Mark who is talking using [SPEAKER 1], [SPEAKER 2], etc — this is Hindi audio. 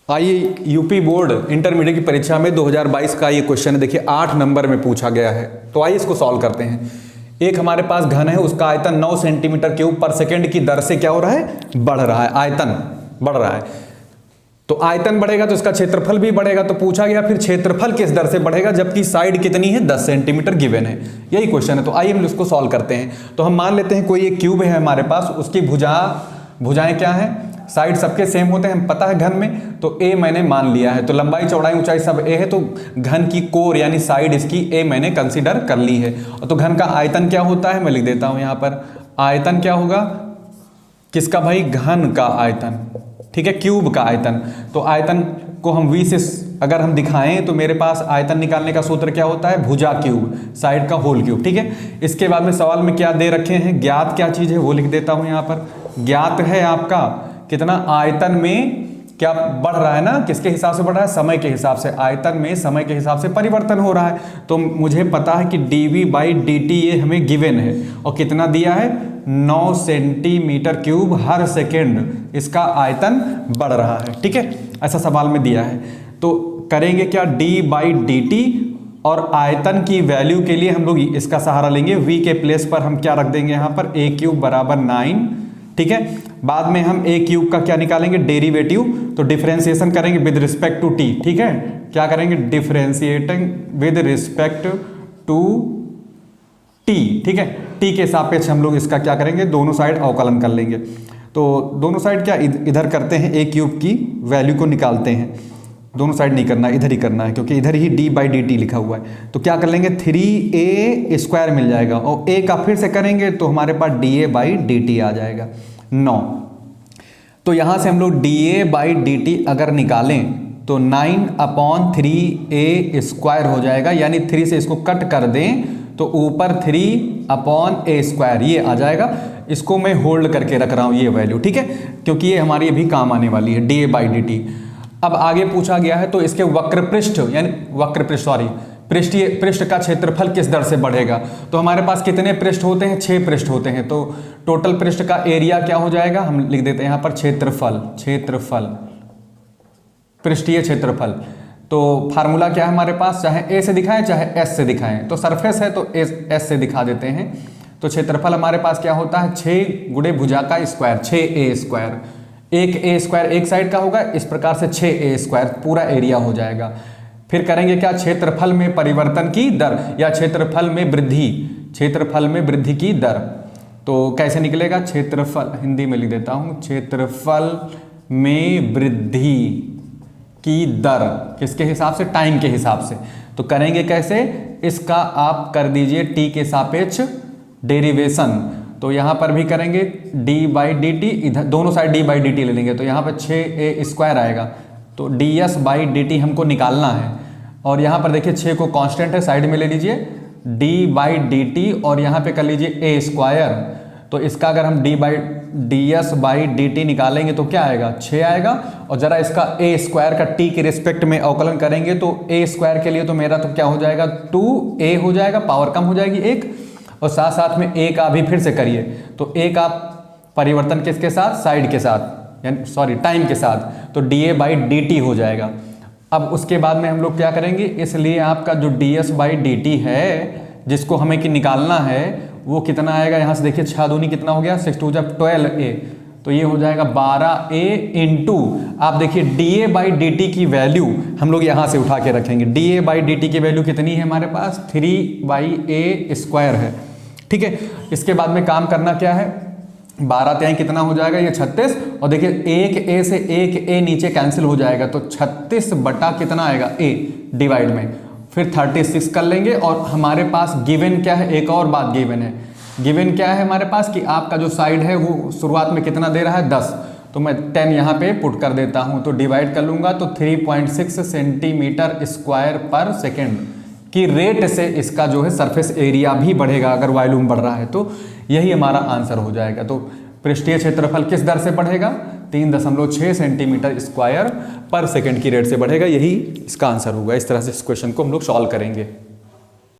[SPEAKER 1] आइए यूपी बोर्ड इंटरमीडिएट की परीक्षा में 2022 का ये क्वेश्चन है, देखिए 8 नंबर में पूछा गया है। तो आइए इसको सॉल्व करते हैं। एक हमारे पास घन है, उसका आयतन 9 सेंटीमीटर क्यूब पर सेकंड की दर से क्या हो रहा है, बढ़ रहा है, आयतन बढ़ रहा है। तो आयतन बढ़ेगा तो इसका क्षेत्रफल भी बढ़ेगा। तो पूछा गया फिर क्षेत्रफल किस दर से बढ़ेगा, जबकि साइड कितनी है, 10 सेंटीमीटर गिवन है, यही क्वेश्चन है। तो आइए हम इसको सॉल्व करते हैं। तो हम मान लेते हैं कोई एक क्यूब है हमारे पास, उसकी भुजाएं क्या है, साइड सबके सेम होते हैं, हम पता है घन में। तो ए मैंने मान लिया है, तो लंबाई चौड़ाई ऊंचाई सब ए है, तो घन की कोर यानी साइड इसकी ए मैंने कंसीडर कर ली है। तो घन का आयतन क्या होता है, मैं लिख देता हूं यहां पर। आयतन क्या होगा, किसका भाई, घन का आयतन, ठीक है, क्यूब का आयतन। तो आयतन को हम v से अगर हम दिखाएं तो मेरे पास आयतन निकालने का सूत्र क्या होता है, भुजा क्यूब, साइड का होल क्यूब, ठीक है। इसके बाद में सवाल में क्या दे रखे हैं, ज्ञात क्या चीज है वो लिख देता हूं यहां पर। ज्ञात है आपका कितना, आयतन में क्या बढ़ रहा है ना, किसके हिसाब से बढ़ रहा है, समय के हिसाब से। आयतन में समय के हिसाब से परिवर्तन हो रहा है। तो मुझे पता है कि dv/dt ये हमें गिवन है, और कितना दिया है, 9 सेंटीमीटर क्यूब हर सेकेंड इसका आयतन बढ़ रहा है, ठीक है, ऐसा सवाल में दिया है। तो करेंगे क्या, d/dt, और आयतन की वैल्यू के लिए हम लोग इसका सहारा लेंगे। v के प्लेस पर हम क्या रख देंगे यहाँ पर, a³ बराबर 9, ठीक है। बाद में हम a क्यूब का क्या निकालेंगे, डेरिवेटिव। तो डिफरेंशिएशन करेंगे विद रिस्पेक्ट टू t, ठीक है। क्या करेंगे, differentiating with respect to t, ठीक है। t के सापेक्ष हम लोग इसका क्या करेंगे, दोनों साइड अवकलन कर लेंगे। तो दोनों साइड क्या इधर करते हैं, a क्यूब की वैल्यू को निकालते हैं। दोनों साइड नहीं करना, इधर ही करना है, क्योंकि इधर ही d/dt लिखा हुआ है। तो क्या कर लेंगे, 3a² मिल जाएगा, और a का फिर से करेंगे तो हमारे पास dA/dt आ जाएगा 9। तो यहां से हम लोग dA/dt अगर निकालें तो 9/3a² हो जाएगा, यानी 3 से इसको कट कर दें तो ऊपर 3/a² ये आ जाएगा। इसको मैं होल्ड करके रख रहा हूं ये वैल्यू, ठीक है, क्योंकि ये हमारी अभी काम आने वाली है, dA/dt। अब आगे पूछा गया है तो इसके पृष्ठ का क्षेत्रफल किस दर से बढ़ेगा। तो हमारे पास कितने पृष्ठ होते हैं, 6 पृष्ठ होते हैं। तो टोटल पृष्ठ का एरिया क्या हो जाएगा, हम लिख देते हैं यहाँ पर क्षेत्रफल, पृष्ठीय क्षेत्रफल। तो फार्मूला क्या है हमारे पास, चाहे ए से दिखाएं चाहे एस से दिखाएं। तो सरफेस है तो एस से दिखा देते हैं। तो क्षेत्रफल हमारे पास क्या होता है, 6 गुणे भुजा का स्क्वायर, 6a²। एक a² एक साइड का होगा, इस प्रकार से 6a² पूरा एरिया हो जाएगा। फिर करेंगे क्या, क्षेत्रफल में परिवर्तन की दर या क्षेत्रफल में वृद्धि की दर। तो कैसे निकलेगा, क्षेत्रफल, हिंदी में लिख देता हूं, क्षेत्रफल में वृद्धि की दर किसके हिसाब से, टाइम के हिसाब से। तो करेंगे कैसे, इसका आप कर दीजिए t के सापेक्ष डेरिवेशन। तो यहाँ पर भी करेंगे d/dt, इधर दोनों साइड d/dt ले लेंगे, तो यहाँ पर 6a² आएगा। तो ds/dt हमको निकालना है, और यहाँ पर देखिए 6 को कांस्टेंट है, साइड में ले लीजिए d/dt, और यहाँ पे कर लीजिए a²। तो इसका अगर हम ds/dt निकालेंगे तो क्या आएगा, 6 आएगा। और जरा इसका a² का t के रिस्पेक्ट में अवकलन करेंगे तो a² के लिए तो मेरा तो क्या हो जाएगा, 2a हो जाएगा, पावर कम हो जाएगी 1, और साथ साथ में a का भी फिर से करिए। तो a का परिवर्तन किसके साथ, साइड के साथ, यानी सॉरी टाइम के साथ, तो dA/dt हो जाएगा। अब उसके बाद में हम लोग क्या करेंगे, इसलिए आपका जो ds/dt है जिसको हमें कि निकालना है वो कितना आएगा, यहाँ से देखिए 6 दूनी कितना हो गया, 6 2 12a, तो ये हो जाएगा 12a इंटू, आप देखिए dA/dt की वैल्यू हम लोग यहाँ से उठा के रखेंगे। dA/dt की वैल्यू कितनी है हमारे पास, 3/a² है, ठीक है। इसके बाद में काम करना क्या है, 12 त्याई कितना हो जाएगा, ये 36, और देखिए 1a से 1a नीचे कैंसिल हो जाएगा, तो 36 बटा कितना आएगा, a डिवाइड में, फिर 36 कर लेंगे। और हमारे पास गिवन क्या है, एक और बात गिवन है, गिवन क्या है हमारे पास कि आपका जो साइड है वो शुरुआत में कितना दे रहा है, 10, तो मैं 10 यहाँ पे पुट कर देता हूँ। तो डिवाइड कर लूंगा तो 3.6 सेंटीमीटर स्क्वायर पर सेकेंड की रेट से इसका जो है सरफेस एरिया भी बढ़ेगा, अगर वॉल्यूम बढ़ रहा है तो। यही हमारा आंसर हो जाएगा। तो पृष्ठीय क्षेत्रफल किस दर से बढ़ेगा, 3.6 सेंटीमीटर स्क्वायर पर सेकेंड की रेट से बढ़ेगा, यही इसका आंसर होगा। इस तरह से इस क्वेश्चन को हम लोग सॉल्व करेंगे।